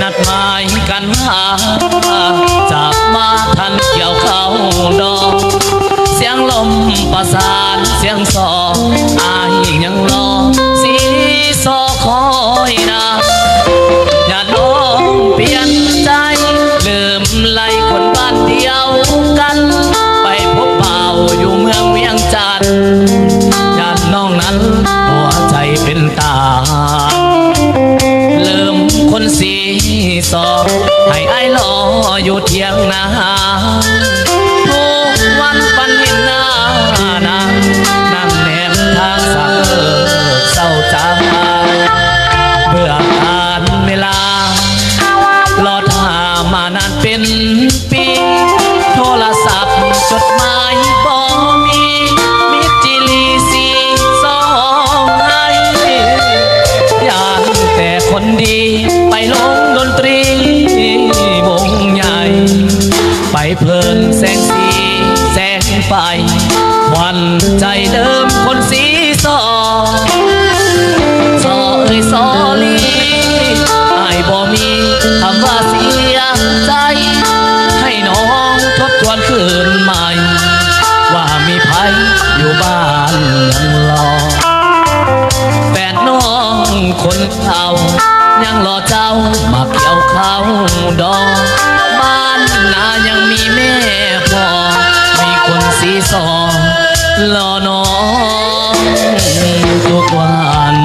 นัดหมายกันว่าจะมาทันเกี่ยวเข้าดอกเสียงลมประสานเสียงซออายยังรอสีซอคอยนะอย่าน้องเปลี่ยนใจลืมไล่คนบ้านเดียวกันไปพบเบาอยู่เมืองเวียงจันทร์อย่าน้องนั้นหัวใจเป็นตาลืมคนสีซอให้ไอ้รออยู่เที่ยงนาทุกวันปันเห็นหน้านางนั่งแนมทางสะเศร้าใจเบื่อการเวลารอท่ามานานเป็นปีโทรศัพท์จดหมายบ่มีมิตรจิลีสีสองให้อยากแต่คนดีไปลงดนตรีวงใหญ่ไปเพลินแสงสีแสงไฟวันใจเดิมคนสีซอซอเอ้ยซอลีไอ้บ่มีคำว่าเสียใจให้น้องทบทวนคืนใหม่ว่ามีภัยอยู่บ้านยังรอแฟนน้องคนเก่ายังรอเจ้ามาเกี่ยวข้าวดอกบ้านนายังมีแม่พ่อมีคนสีซอรอน้องทุกวัน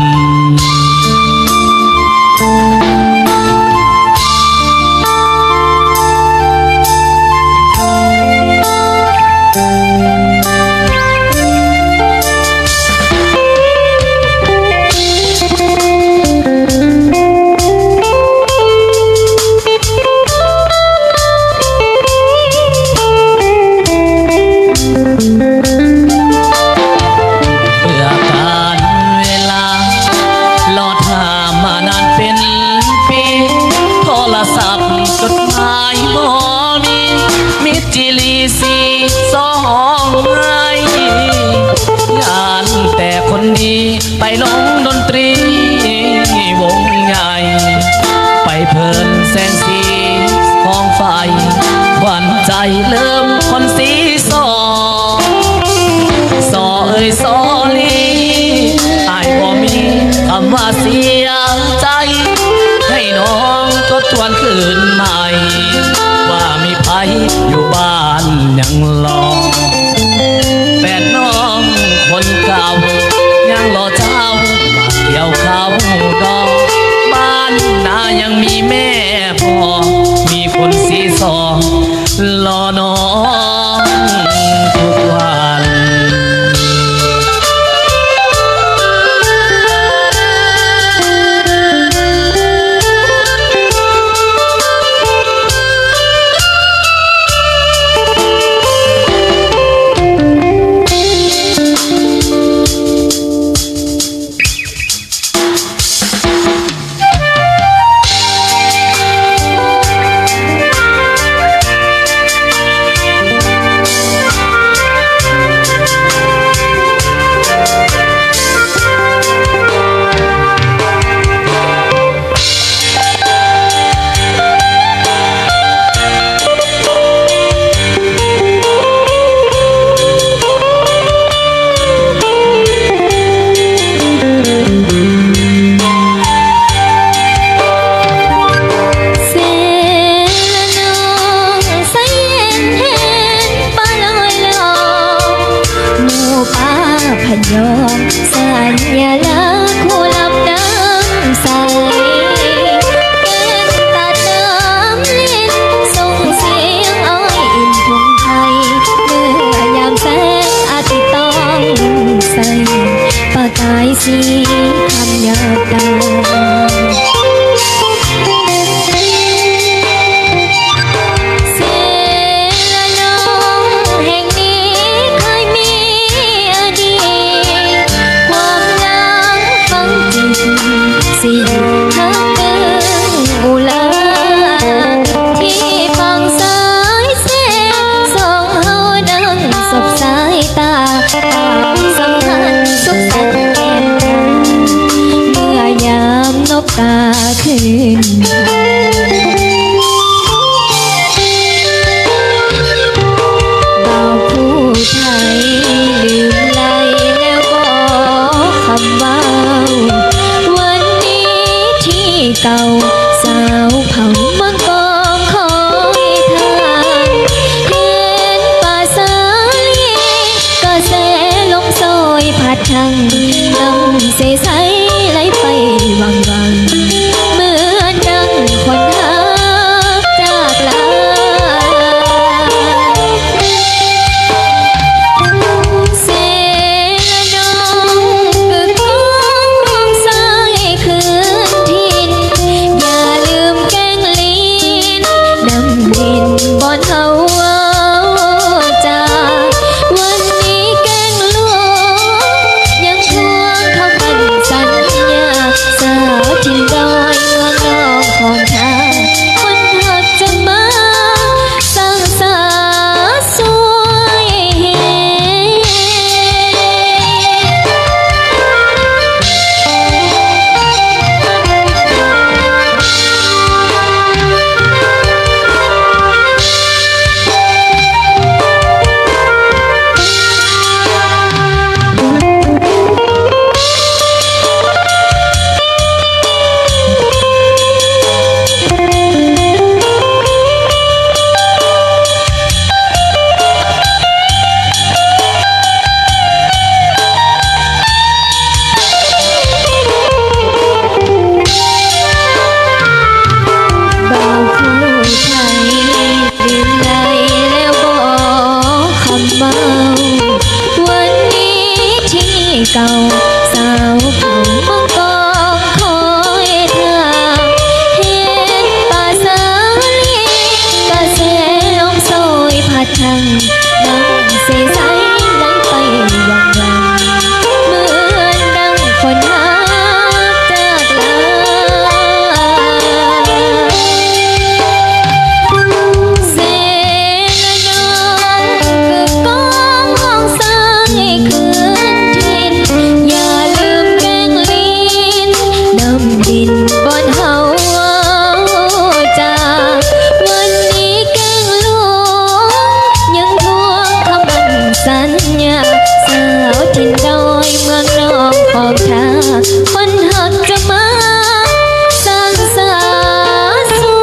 ไปลงดนตรีวงใหญ่ไปเพลินแสงสีของไฟหวานใจเริ่มคนสีซอซอเอ้ยซอลีอายบ่มีคำว่าเสียใจให้น้องทบทวนคืนใหม่ว่ามีภัยอยู่บ้านยังรอแฟนน้องคนเก่ายังรอเจ้ามาเกี่ยวเขาดอกบ้านนายังมีแม่พ่อมีคนสีซอรอน้องทุกวัน อนเฮาจ้าวันนี้แกงลูกยังทวงคำมั่นสัญญาสาวที่ดอยเมืองนองของเธอคนหักจะมาสร้างสาสวยเก่าสาวผมเมืองกองคอยเธอเห็นป่าสาลีกระแสลมโซยพัดทางดังเสใสไหลไปอย่างไรเหมือนดังคนหาจากลาเสนาคือกองห้องสร้างให้คืนอย่าลืมแกงลิ้นน้ำดินบนเฮาจ้าวันนี้แกงลูกยังทวงคำมั่นสัญญาสาวถิ่นดอยเมืองนองของเธอคนหักจะมาสร้างสาสว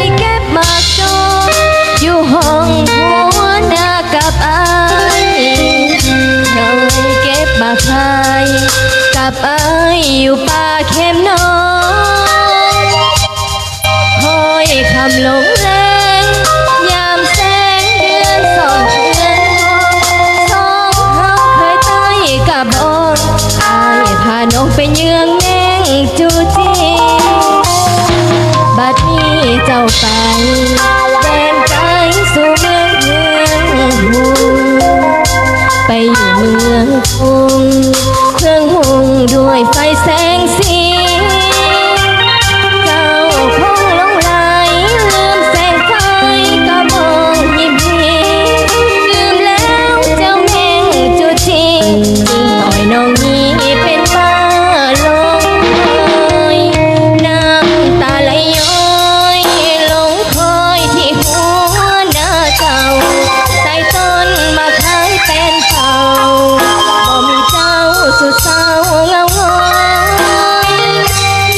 ยเก็บหมากจงอยู่ห้องหัวหน้ากับอายเคยเก็บหมากไทยกับอายอยู่ป่าเข้มน้อยคอยคำหลงแรงยามแสงเดือนส่องเดือนสองเฮาเคยใต้กับบอนอายพาน้องไปเยืองแนงจูจีบัดนี้เจ้าไปแดนไกลสู่เมืองเมืองหุงไปอยู่เมืองกรุงเครื่องหุงด้วยไฟแสงสีเจ้าคงหลงไหลลืมแสงไฟก็มองยิ้มลืมแล้วเจ้าแมงจูจีจึงปล่อยน้องนี้เป็นบ้าลงน้ำตาไหลย้อยหลงคอยที่หัวหน้าเก่าใต้ต้นมะขามเป็นเป่าบ่มีเจ้าสุดเศร้าเงาหงอย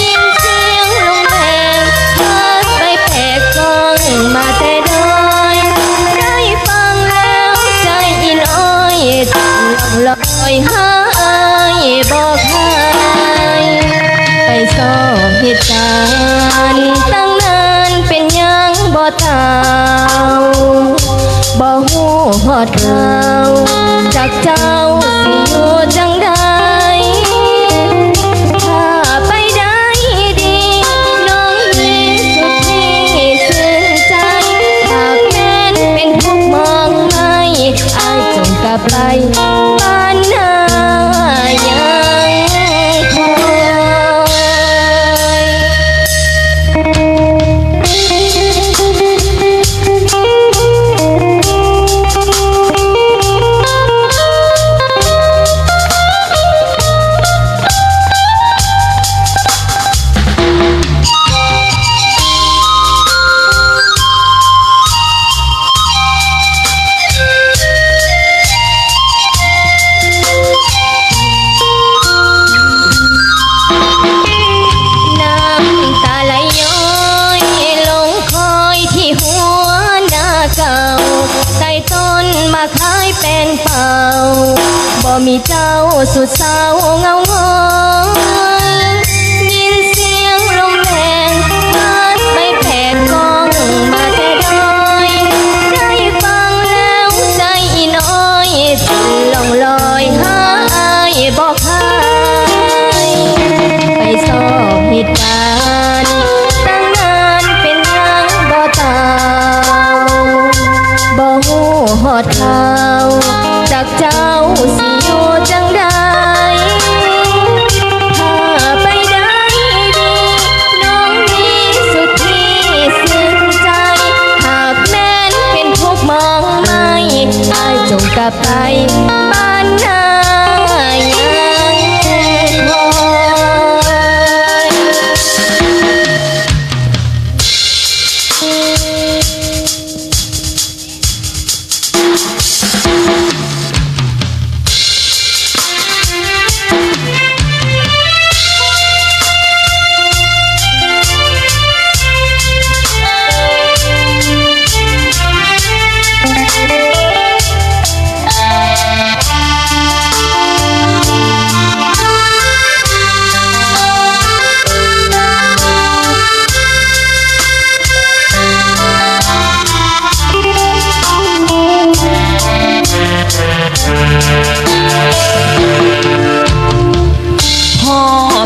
ยินเสียงลมแรงพัดไปแผ่กองมาแต่ดอยได้ฟังแล้วใจอีน้อยลอยหายบอกหายไปสอบเหตุการณ์ตั้งนานเป็นยังบ่เท่าบ่หูฮอดข่าวจากเจ้าสิอยู่จังใดถ้าไปได้ดีน้องมีสุดที่ชื่นใจหากแม้นเป็นทุกข์มองไม่อายจงกลับไปบ้านนายังคอยน้ำตาไหลย้อยหลงคอยที่หัวหน้าเก่าใต้ต้นมะขายเป็นเป่าบ่มีเจ้าสุดเศร้าเงาหงอย ดเท้าจากเจ้าสิอยู่จังใดถ้าไปได้ดีน้องมีสุดที่ซึ้งใจหากแม้นเป็นพวกมองไม่อายจงกลับไปบ้านนายังคอย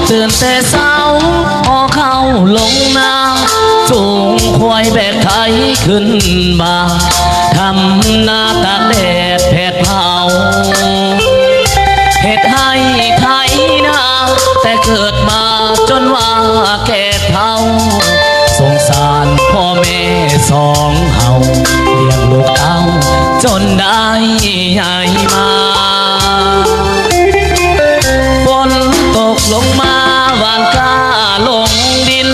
ตื่นแต่เช้าพอเข้าลงนาจูงควายแบกไถขึ้นมาทำนาตากแดดแผดเผาเฮ็ดให้ไถนาแต่เกิดมาจนว่าแก่เฒ่าสงสารพ่อแม่สองเฮาเลี้ยงลูกเต้าจนได้ใหญ่มาฝนตกลงมาหวานกล้าลงดิน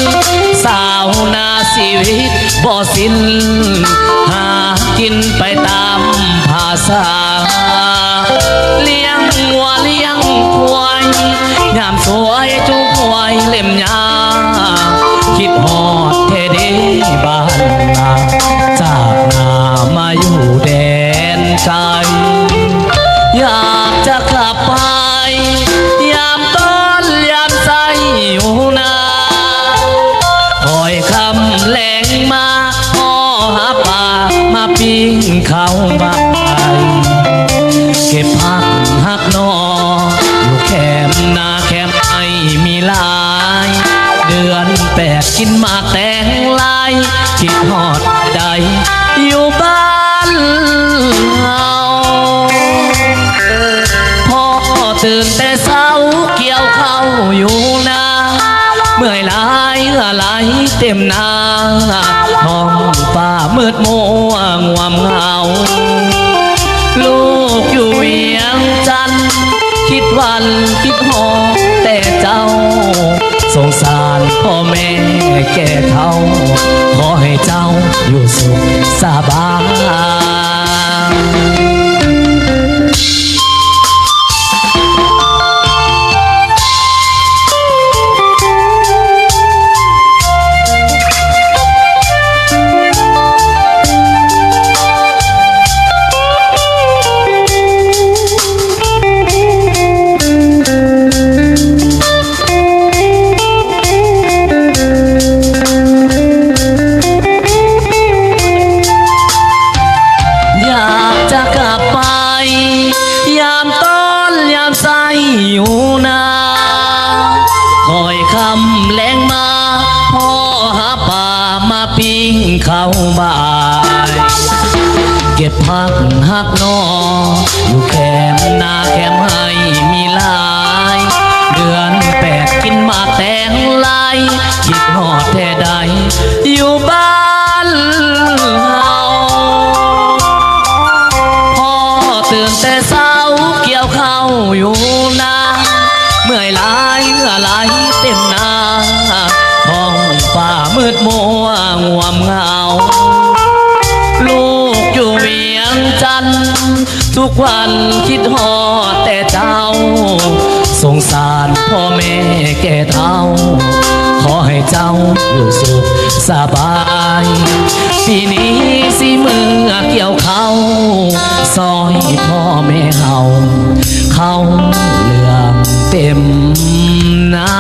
สาวนาชีวิตบ่สิ้นหากินไปตามภาษาเลี้ยงวัวเลี้ยงควายยามสวยจุกควายเล่มยาคิดฮอดเทเดบ้านนาจากนามาอยู่แดนไกลอยากจะกลับไปยามต้นยามใสอยู่นาคอยคำแหลงมาพ่อหาปลามาปิ้งเข้าบ้านเก็บผักหักนออยู่แคมนาแคมไอมีลายเดือนแปดกินมาแตงลายคิดฮอดใดอยู่บ้านเฮาพ่อตื่นแต่เช้าเกี่ยวข้าวอยู่นาเมื่อยหลายเหือไหลเต็มหน้าท้องฟ้ามืดมัวงวมเหงาลูกอยู่เวียงจันทน์คิดวันคิดหอแต่เจ้าสงสารพ่อแม่แก่เฒ่าขอให้เจ้าอยู่สุขสบายอยู่นาคอยคำแรงมาพ่อหาปลามาปิ้งเข้าบ้านเก็บผักหักนออยู่แคมนาแคมให้มีลายเดือนแปดกินมาแตงลายคิดฮอดแท้ใดอยู่บ้านเฮาพ่อตื่นแต่เช้าเกี่ยวข้าวอยู่นาเมื่อยหลายเหือไหลเต็มหน้าท้องฟ้ามืดมัวงวมเหงาลูกอยู่เวียงจันทน์ทุกวันคิดฮอดแต่เจ้าสงสารพ่อแม่แก่เฒ่าขอให้เจ้าอยู่สุขสบายปีนี้สิมือเกี่ยวเขาซอยพ่อแม่เฮาเขาเหลืองเต็มหน้า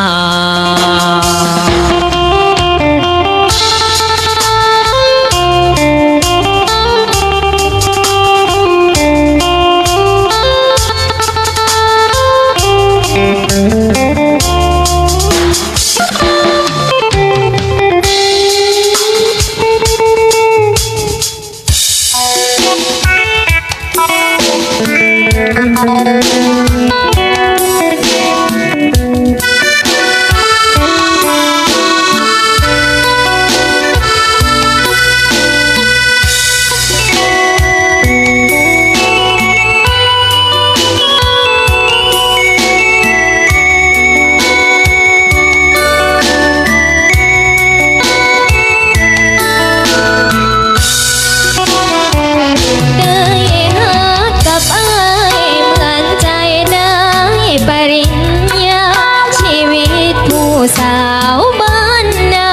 สาวบ้านนา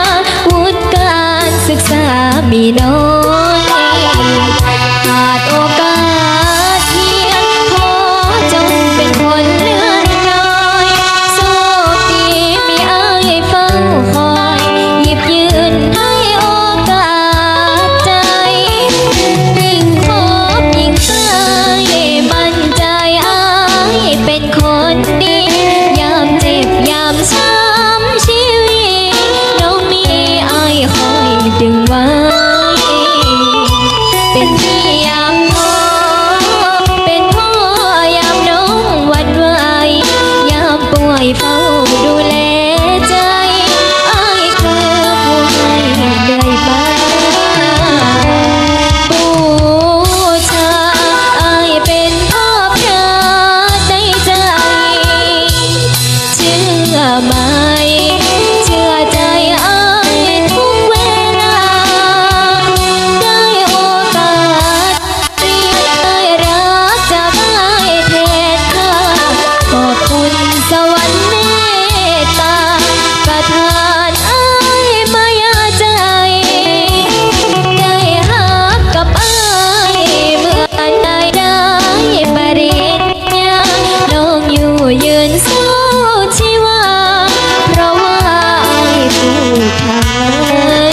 วุฒิการศึกษามีน้อยขาดโอกาสเพียงพอจนเป็นคนเลื่อนลอยโชคดีมีอ้ายเฝ้าคอยหยิบยืนให้โอกาสใจยิ่งพบยิ่งใกล้มั่นใจอ้ายเป็นคนดียามเจ็บยามช้ำชีวิตน้องมีอ้ายคอยดึงไว้เป็นพี่ยามพ่อเป็นพ่อยามน้องหวั่นไหวยามป่วยเฝ้าดูแลใจอ้ายคือผู้ให้เรื่อยมาบูชาอ้ายเป็นพ่อพระในใจเชื่อไหมเชื่อใจอ้ายทุกเวลาได้โอกาสเรียนได้รักจากอ้ายแทนค่าขอบคุณสวรรค์เมตตาประทานอ้ายมายาใจได้หักกับอ้ายเหมือนได้ปริญญาน้องอยู่ยืนสู้ชีวาเพราะว่าอ้ายผู้ทาง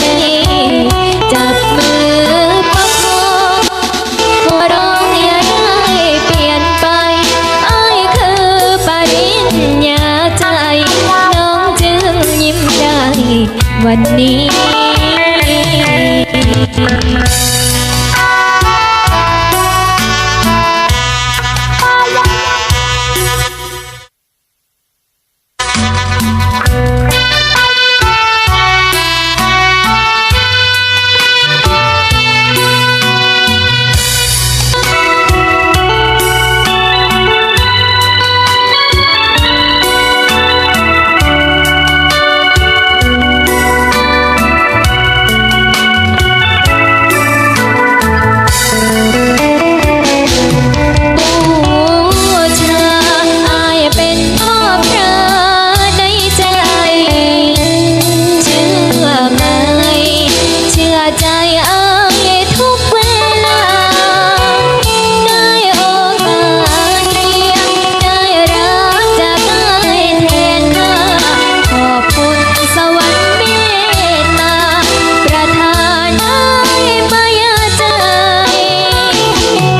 จับมือประคองขอร้องอย่าได้เปลี่ยนไปอ้ายคือปริญญาใจน้องจึงยิ้มได้วันนี้ บูชาอ้ายเป็นพ่อพระในใจเชื่อไหมเชื่อใจอ้ายทุกเวลาได้โอกาสเพียงได้รักจากอ้ายแทนค่าขอบคุณสวรรค์เมตตาประทานอ้ายมายาใจ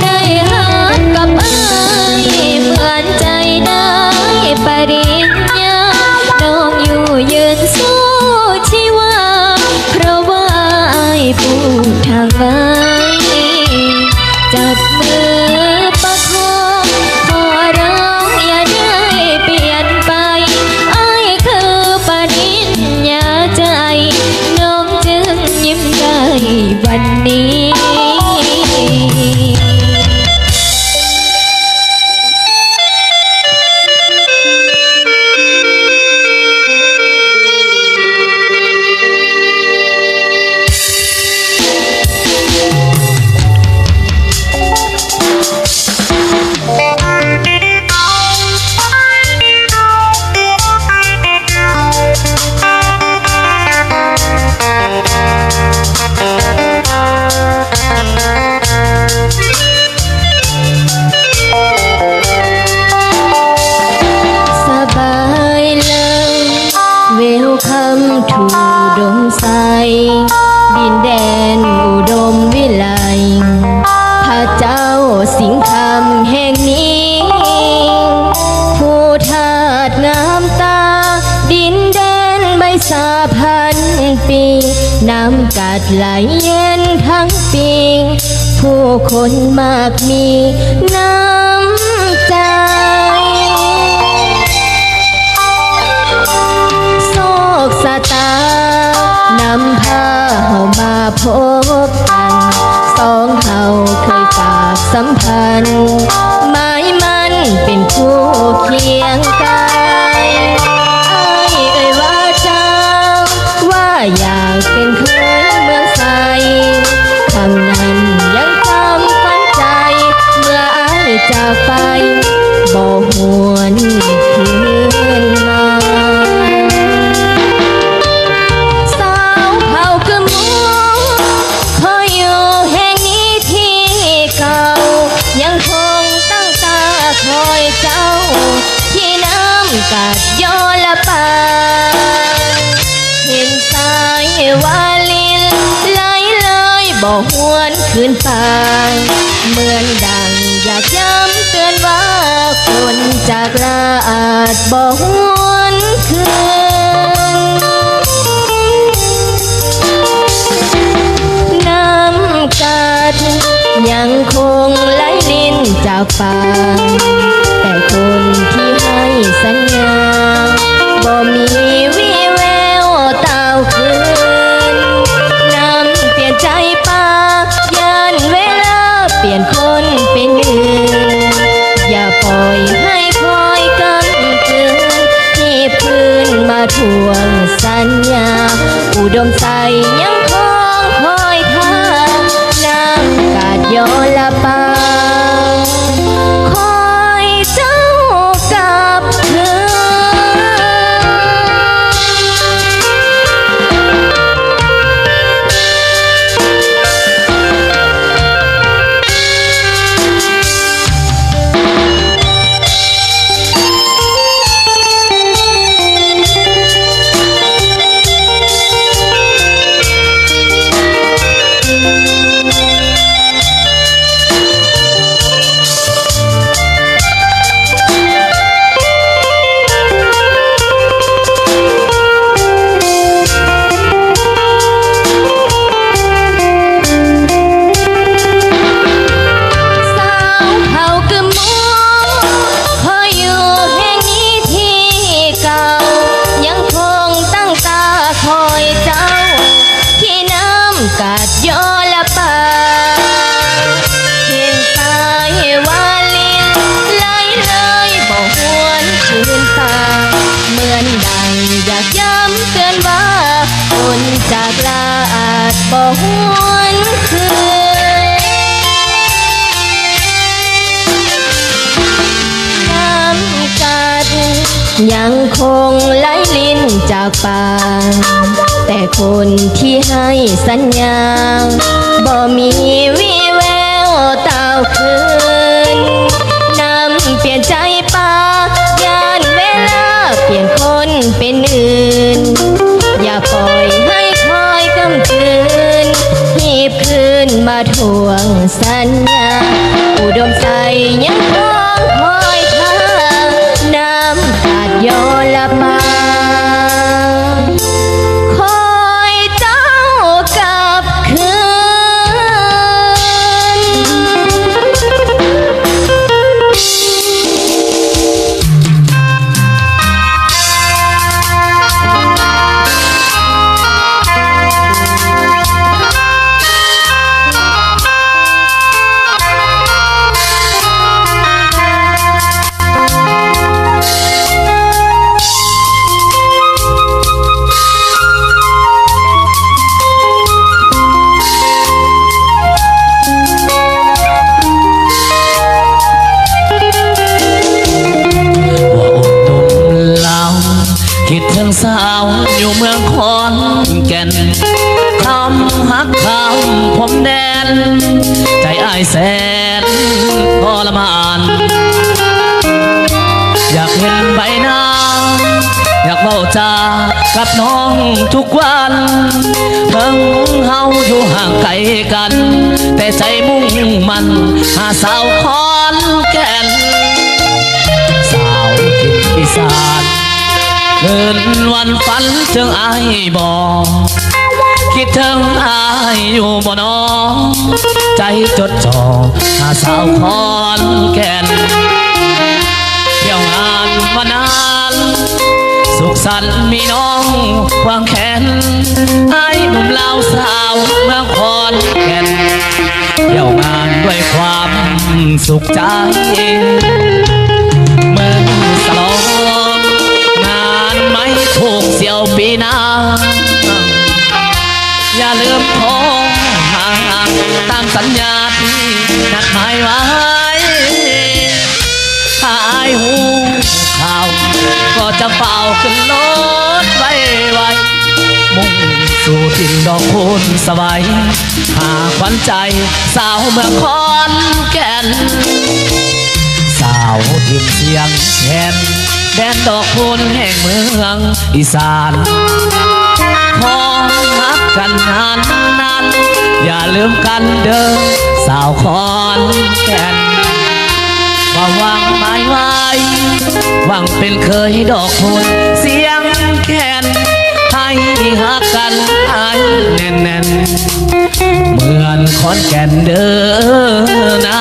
ได้หักกับอ้ายเหมือนใจได้ปริญญาน้องอยู่ยืนสู้ชีวาเพราะว่าอ้ายผู้ทางไว้จับมือประคองขอร้องอย่าได้เปลี่ยนไปอ้ายคือปริญญาใจน้องจึงยิ้มได้วันนี้ สบายเลยเวลคัมทูดงใสดินแดนอุดมวิไลพระเจ้าสิงห์คำแห่งนี้ ผู้ทาสงามตาดินแดนใบสาพันปีน้ำกัดไหลเย็นทั้งปีผู้คนมากมีน้ำใจ โศกสตานำพาเฮามาพบกันสองเฮาเคยฝากสัมพันธ์หมายมันเป็นคู่เคียงกายอ้ายเอ่ยว่าเจ้าว่าอยากเป็นเคยเมืองไทยคำนั้นยังจำฝังใจเมื่ออ้ายจากไปบ่หวนคืนมา ละปางเห็นสายวาลินไหลเลยบ่หวนคืนป่าเหมือนดังอยากย้ำเตือนว่าคนจากลาอาจบ่หวนคืนน้ำกัดยังคงไหลลิ้นจากปากแต่คนที่ให้สัญญาบ่มีวี่แววเต่าคืนน้ำเปลี่ยนใจปากยันเวลาเปลี่ยนคนเป็นอื่นอย่าปล่อยให้คอยกันคืนที่พื้นมาทวงสัญญาอุดมใจยังคงคอยท่าน้ำกาดย้อนละปาคอยเจ้ากลับคืน บ่หวนคืนน้ำกัดยังคงไหลลิ้นจากปากแต่คนที่ให้สัญญาบ่มีวี่แววเต่าคืนน้ำเปลี่ยนใจปากยานเวลาเปลี่ยนคนเป็นอื่นอย่าปล่อยให้คอยกำคืนหีบคืนมาทวงสัญญาอุดมใจยังคงคอยท่าน้ำขาดย้อนละปาคอยเจ้ากลับคืน คิดถึงสาวอยู่เมืองขอนแก่นคำฮักคำผมแดนใจอ้ายแสนทรมานอยากเห็นใบหน้าอยากเว้าจากับน้องทุกวันเพิ่งเฮาอยู่ห่างไกลกันแต่ใจมุ่งมันหาสาวขอนแก่นสาวถิ่นอีสานคืนวันฝันถึงอายบอกคิดถึงอายอยู่บ่นอใจจดจ่อหาสาวขอนแก่นเที่ยวงานมานานสุขสันต์มีน้องวางแขนอายหนุ่มลาวสาวเมืองขอนแก่นเที่ยวงานด้วยความสุขใจเมืองสลองงานไม่ถูกเสี่ยวปีหน้าอย่าลืมโทรหาตามสัญญาที่นัดหมายไว้ถ้าอายหูข่าวก็จะเฝ้าขึ้นรถไวมุ่งสู่ถิ่นดอกคูณสบายหาขวัญใจสาวเมืองขอนแก่นสาวถิ่นเสียงแคน แดนดอกคูณแห่งเมืองอีสานขอรักกันนานนานอย่าลืมกันเด้อสาวขอนแก่นว่าหวังหมายไว้หวังเป็นเคยดอกคูณเสียงแคนให้หักกันให้แน่นแน่นเหมือนขอนแก่นเด้อนา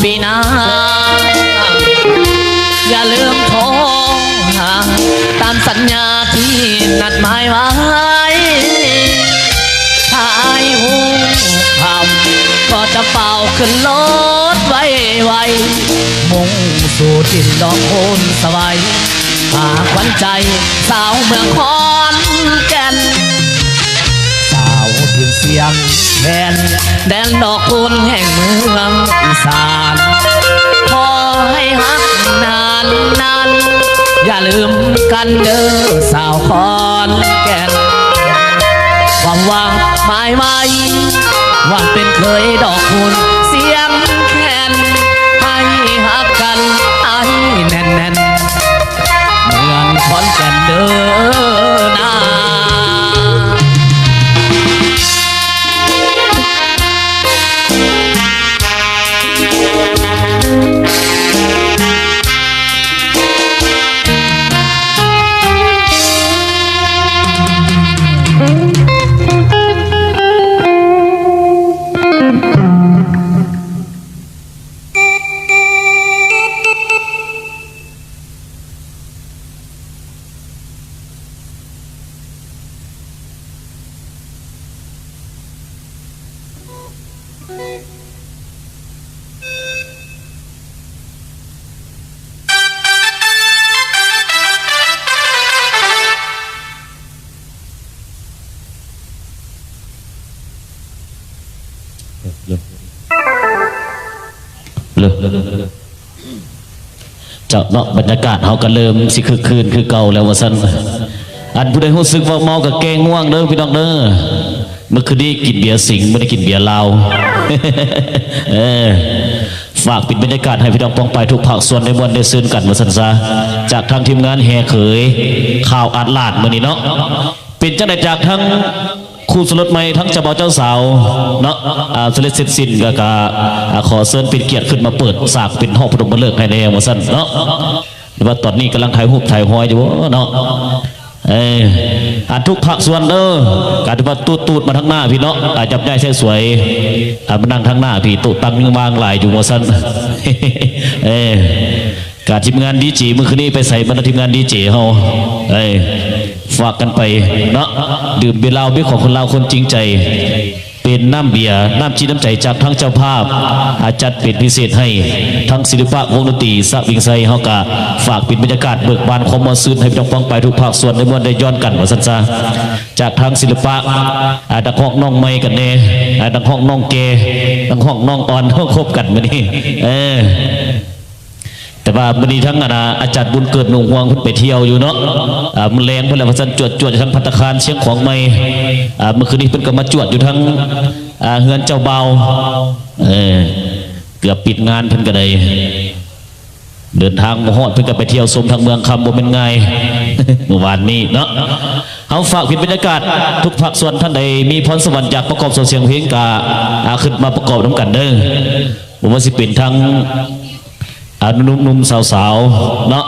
ปีหน้าอย่าลืมโทรหาตามสัญญาที่นัดหมายไว้ถ้าไอ้หูคำก็จะเป่าขึ้นรถไวมุ่งสู่ดินดอกโคนสบายหาขวัญใจสาวเมืองขอนแก่นสาวถิ่นเสียงแทนแดนดอกคูณแห่งเมืองอีสานขอให้ฮักนานนานอย่าลืมกันเด้อสาวขอนแก่นความหวังหมายไว้หวังเป็นเคยดอกคูณเสียงแคนให้ฮักกันให้แน่นแน่นเมืองขอนแก่นเด้อนาเจ้าเนาะบรรยากาศเฮาก็เริ่มสิคือคืนคือเก่าแล้วว่าซั่นอันผู้ใดรู้สึกว่าเมากับแกงง่วงเด้อพี่น้องเด้อเมื่อคืนนี้กินเบียร์สิงห์ไม่ได้กินเบียร์ลาวฝากปิดบรรยากาศให้พี่น้องป้องไปทุกภาคส่วนในวันได้ซื่นกันว่าซั่นซะจากทางทีมงานแห่เขยข่าวอัดลาดมื้อนี้เนาะเป็นจังได๋จากทั้งคู่สลดใหม่ทั้งเจ้าบ่าวเจ้าสาวเนาะสเลดเสร็จสิ้นก็ขอเชิญเป็นเกียรติขึ้นมาเปิดฉากเป็นห้องปฐมฤกษ์ให้ในว่าซั่นเนาะว่าตอนนี้กำลังถ่ายรูปถ่ายหอยอยู่เนาะทุกภาคส่วนเด้อการที่ว่าตูดมาทั้งหน้าพี่เนาะจับได้สวยมานั่งทั้งหน้าพี่ตูดตั้งวางหลายอยู่ว่าซั่นการทีมงานดีจีเมื่อคืนนี้ไปใส่บรรดาทีมงานดีจีเฮาฝากกันไปเนาะดื่มเบียร์ลาวเบียร์ของคนลาวคนจริงใจเป็นน้ำเบียร์น้ำจีน้ำใจจากทั้งเจ้าภาพจัดเป็นพิเศษให้ทั้งศิลปะวงดนตรีสะวิงไซเฮากะฝากปิดบรรยากาศเบิกบานความมวลซื่นให้พี่น้องฟังไปทุกภาคส่วนในมวลได้ย้อนกันว่าสันซาจากทางศิลปะดังห้องน้องไม้กันเน่ดังห้องน้องเกดังห้องน้องอ่อนคบกันมานี่แต่ว่าวันนี้ทั้งอาจารย์บุญเกิดหนุ่งห่วงขึ้นไปเที่ยวอยู่เนาะมันแรงเพื่อนแล้วพันจวดทั้งพัตคารเชียงของไม่เมื่อคืนนี้เพิ่นก็มาจวดอยู่ทั้งเฮือนเจ้าเบาเกือบปิดงานเพิ่นก็ได้เดินทางมาฮอดเพิ่นก็ไปเที่ยวชมทางเมืองคำบ่เป็นไงเมื่อวานนี้เนาะเอาฝากปิดบรรยากาศทุกภาคส่วนท่านใดมีพรสวรรค์อยากประกอบส่วนเสียงเพลงกะขึ้นมาประกอบน้ำกันเด้อผมว่าสิเป็นทั้งนุ่มๆสาวๆเนาะ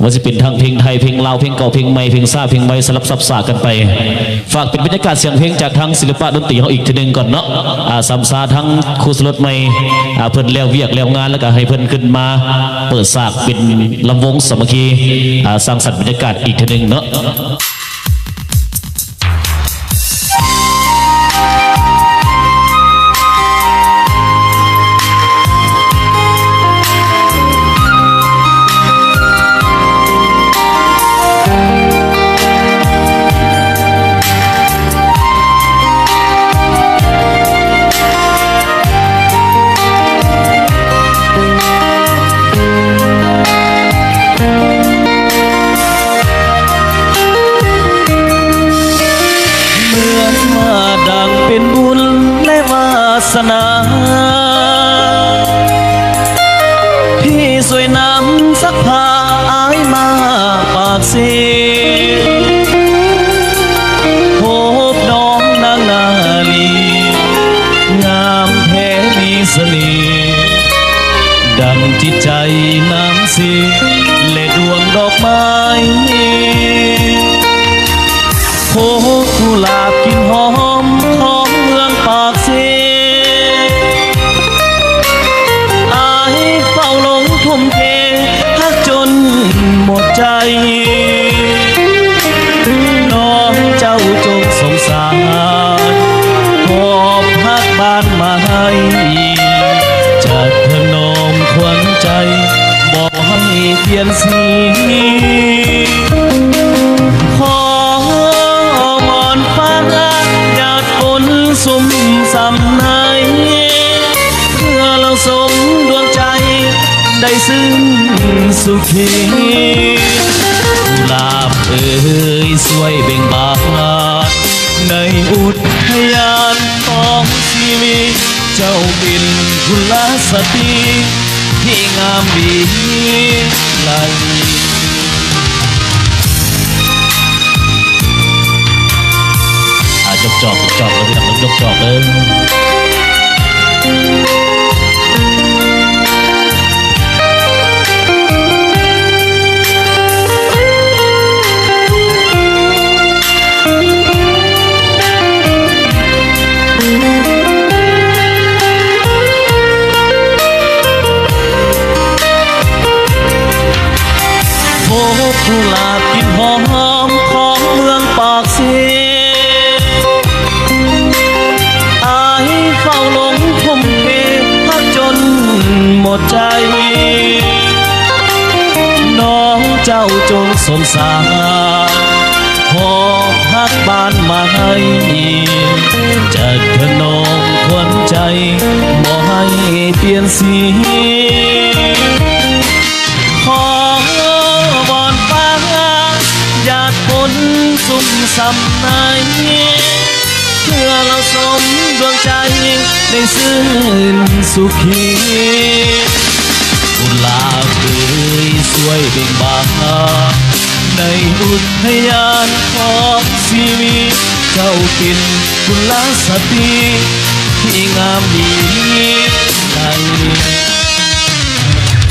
ว่าจะเป็นทางเพลงไทยเพลงลาวเพลงเก่าเพลงใหม่เพลงซ่าเพลงใหม่สลับซับซ้ากันไปฝากเป็นบรรยากาศเสียงเพลงจากทางศิลปะดนตรีเขาอีกทีหนึ่งก่อนเนาะสัมซาทั้งครูสลดใหม่เพิ่นแล้วเวียกแล้วงานแล้วก็ให้เพิ่นขึ้นมาเปิดฉากเป็นลำวงสามัคคีสร้างสรรค์บรรยากาศอีกทีหนึ่งเนาะ สนาพี่สวยน้ำซักผ้าอายมาปากเสียพบน้องนางนาลีงามแท้มีเสน่ห์ดังจิตใจน้ำเสียและดวงดอกไม้โพกุหลาบกลิ่นหอมของเมืองปากเสียอายเฝ้าหลงทุ่มเทฮักจนหมดใจน้องเจ้าจงสงสารหอบฮักบ้านมาให้จากเธอน้องขวัญใจบอกให้เปลี่ยนสีขอมอนฟ้าหยาดฝนสุ่มสำในเพื่อเราสมดวงใจได้ซึ้งสุขีกุหลาบเอ่ยสวยเบ่งบานในอุทยานของชีวิตเจ้าเป็นกุลสตรีที่งามดีไหลจอกแล้วพี่น้องจอกเลยพบกุหลาบกลิ่นหอมของเมืองปากเสียอายเฝ้าหลงทุ่มเทพักจนหมดใจน้องเจ้าจงสงสารหอบฮักบ้านมาให้จะเธอน้องขวัญใจบ่ให้เปลี่ยนสีขอบอนฟ้าหยาดฝนสุ่มสำในเพื่อเราสมดวงใจได้ซึ้งสุขีกุหลาบเอ่ยสวยเบ่งบานในอุทยานของชีวิตเจ้าเป็นกุลสตรีที่งามดีใจ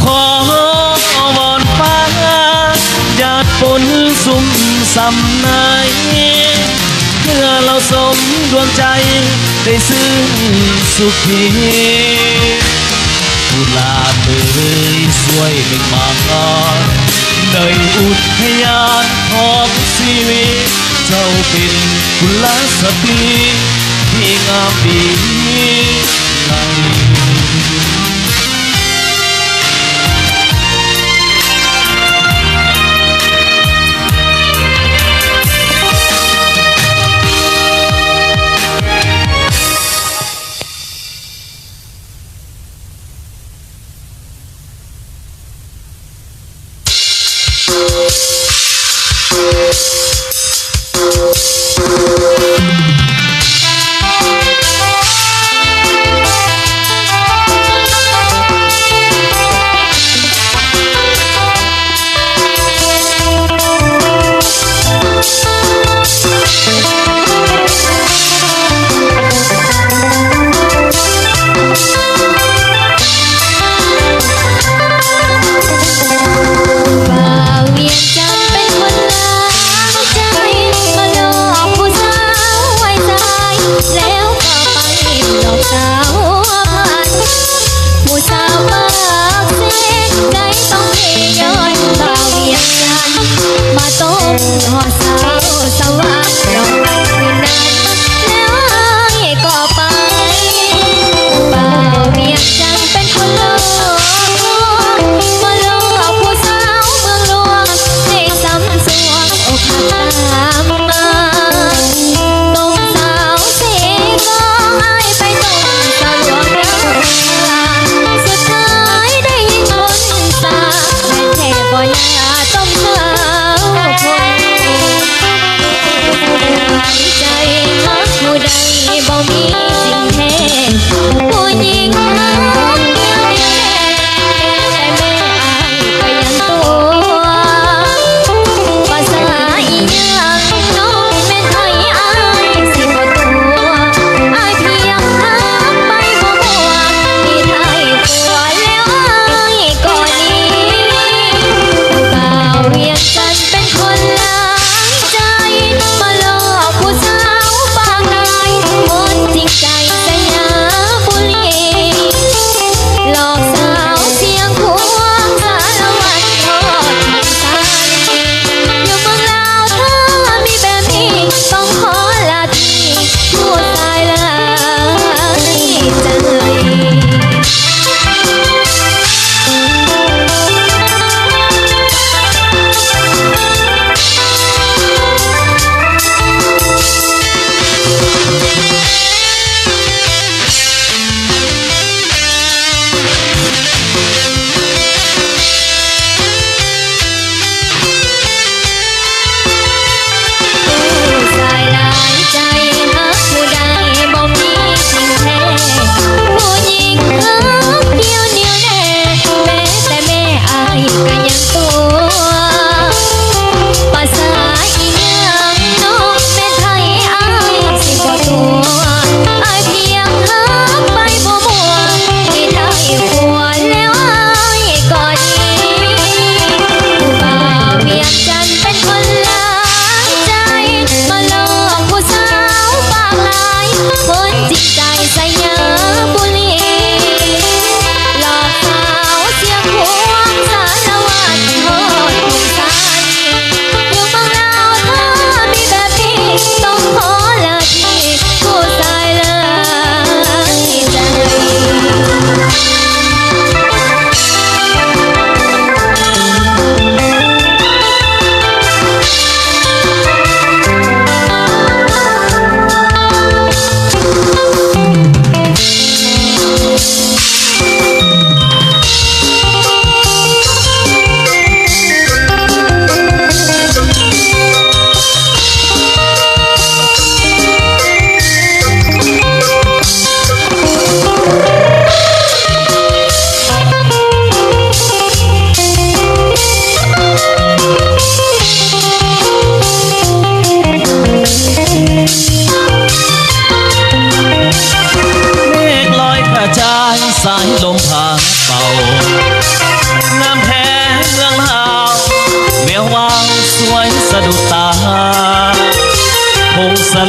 ขอวอนฟ้าหยาดฝนสุ่มสำในเมื่อเราสมดวงใจได้ซึ้งสุขีกุหลาบเอ่ยสวยเบ่งบานในอุทยานของชีวิตเจ้าเป็นกุลสตรีที่งามดีไหล เ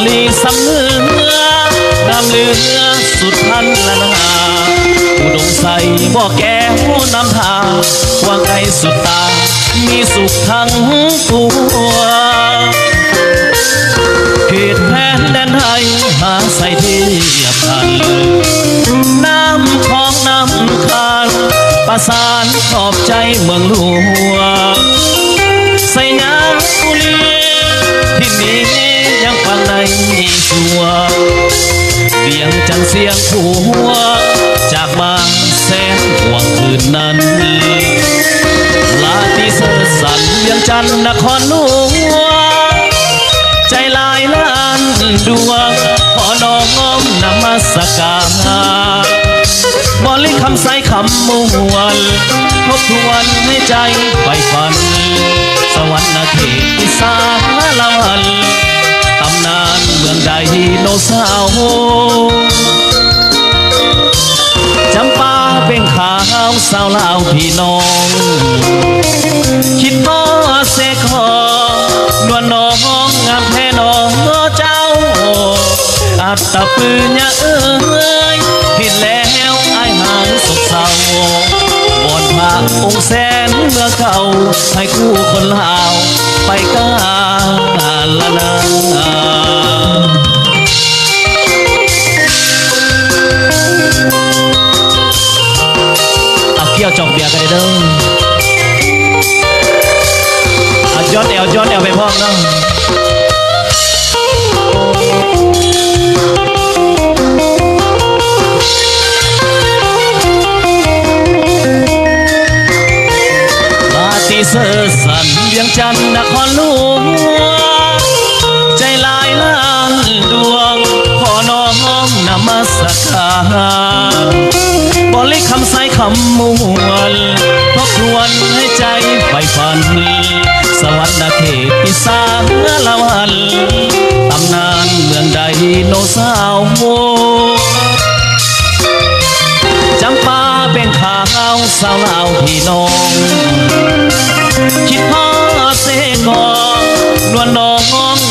ลีสำเนืองามเลือสุดพันละนาอุดมใสบ่แก้วนำทางวางไกลสุดตามีสุขทั้งตัวเขตแผนแดนไทยหาใส่เทียบทันน้ำของน้ำคานประสานขอบใจเมืองหลวงใส่ยาบุรีที่นี้ยังฟังในชัวเบียงจันเสียงผัวจากบางแสนห่วงคืนนั้นลาที่เสดสันเวียงจันนครหลวงใจลายล้านดวงขอน้อมนมัสการบริคำใสคำมวลทบทวนให้ใจไปฝันสวรรค์เขตอีสานละวันตำนานเมืองไดโนเสาร์จำปาเป็นขาวสาวลาวพี่น้องคิดบ่เสกหอนวลน้องงามแท้น้องเจ้าอัตตปืนยะเอ้ยผิดแล้วไอ้หางสกเศร้าวอนพระองค์แสนเมื่อเก่าให้คู่คนลาวไปกาละนาเอาเกี่ยวจอกเบียร์กันเลยเด้อเอาย้อนแอวไปพร้อมเนาะเสดสันเวียงจันนครหลวงใจลายล้านดวงขอน้อมนมัสการบริคำใสคำมวลทบทวนให้ใจไฟฝันสวรรค์เขตอีสานละวันตำนานเมืองไดโนเสาร์จำปาเป็นขาวสาวลาวพี่น้องคิดพ่อเสกอนวลน้อง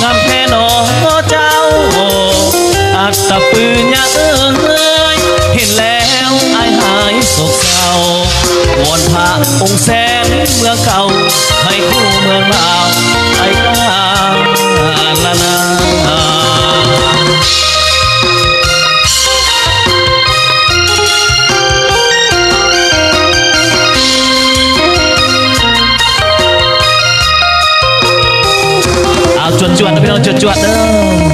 งามแท้น้องเจ้าอัตตปืนยะเอ้ยเห็นแล้วไอ้หายโศกเศร้าวอนพระองค์แสนเมืองเก่าให้คู่เมืองลาวไอ้กาละนาจวดๆนะพี่น้องจวดๆเด้อ